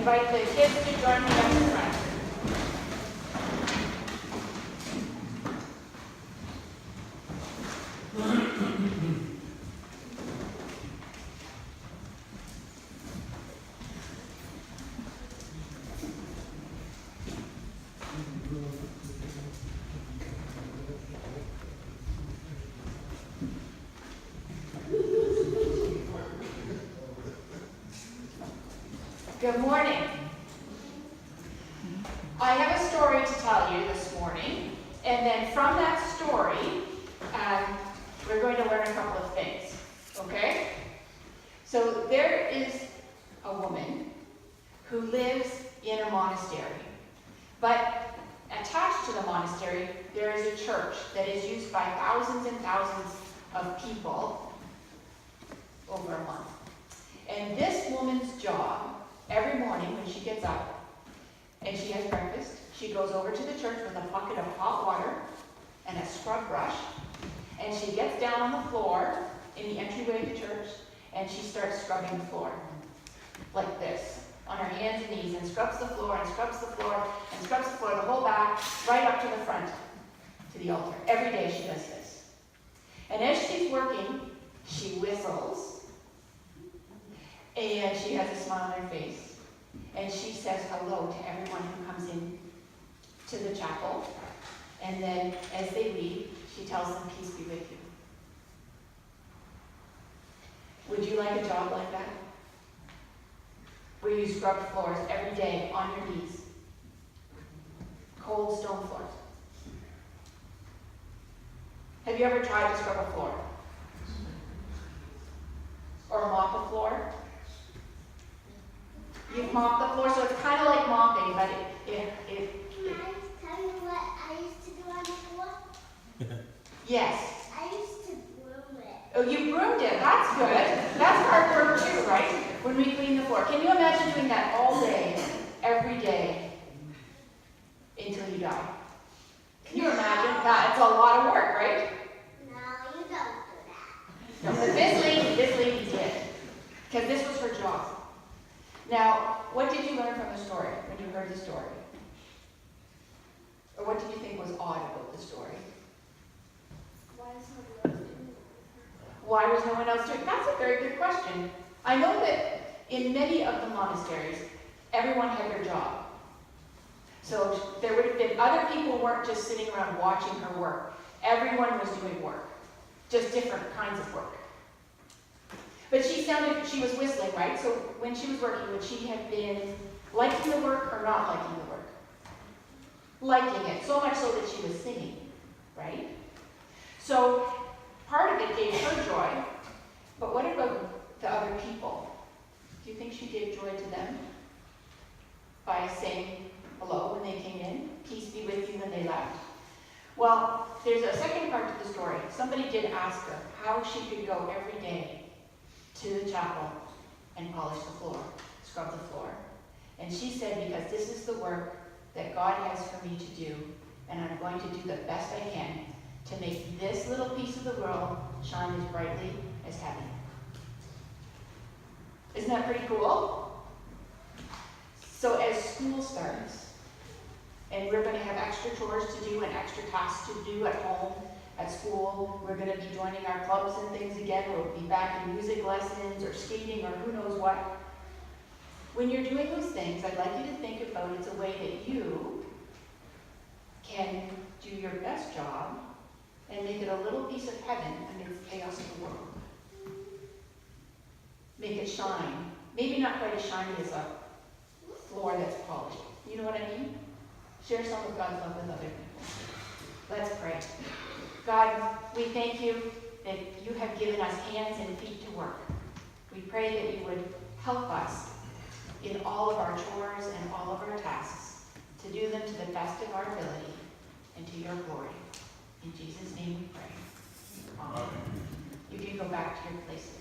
invite the kids to join me up in front. Good morning. I have a story to tell you this morning, and then from that story, we're going to learn a couple of things, okay? So there is a woman who lives in a monastery, but attached to the monastery, there is a church that is used by thousands and thousands of people over a month. And this woman's job, every morning when she gets up and she has breakfast, she goes over to the church with a bucket of hot water and a scrub brush, and she gets down on the floor in the entryway of the church, and she starts scrubbing the floor like this, on her hands and knees, and scrubs the floor and scrubs the floor and scrubs the floor, the whole back, right up to the front, to the altar. Every day she does this. And as she's working, she whistles, and she has a smile on her face, and she says hello to everyone who comes in to the chapel, and then as they leave, she tells them, peace be with you. Would you like a job like that? Where you scrub floors every day on your knees? Cold stone floors. Have you ever tried to scrub a floor? Or mop a floor? You've mopped the floor, so it's kind of like mopping, but Can I tell you what I used to do on the floor? Yes. I used to broom it. Oh, you broomed it. That's good. That's hard work too, right? When we clean the floor. Can you imagine doing that all day, every day, until you die? Can you imagine that? It's a lot of work, right? No, you don't do that. No, but this lady did. Because this was her job. Now, what did you learn from the story when you heard the story? Or what did you think was odd about the story? Why is nobody else doing it? Why was no one else doing it? That's a very good question. I know that in many of the monasteries, everyone had their job. So there would have been, other people weren't just sitting around watching her work. Everyone was doing work. Just different kinds of work. But she was whistling, right? So when she was working, would she have been liking the work or not liking the work? Liking it, so much so that she was singing, right? So part of it gave her joy, but what about the other people? Do you think she gave joy to them by saying hello when they came in, peace be with you when they left? Well, there's a second part to the story. Somebody did ask her how she could go every day to the chapel and polish the floor, scrub the floor. And she said, because this is the work that God has for me to do, and I'm going to do the best I can to make this little piece of the world shine as brightly as heaven. Isn't that pretty cool? So as school starts, and we're going to have extra chores to do and extra tasks to do at home, at school, we're going to be joining our clubs and things again. We'll be back in music lessons or skating or who knows what. When you're doing those things, I'd like you to think about it's a way that you can do your best job and make it a little piece of heaven under the chaos of the world. Make it shine. Maybe not quite as shiny as a floor that's polished. You know what I mean? Share some of God's love with other people. Let's pray. God, we thank you that you have given us hands and feet to work. We pray that you would help us in all of our chores and all of our tasks to do them to the best of our ability and to your glory. In Jesus' name we pray. Amen. You can go back to your places.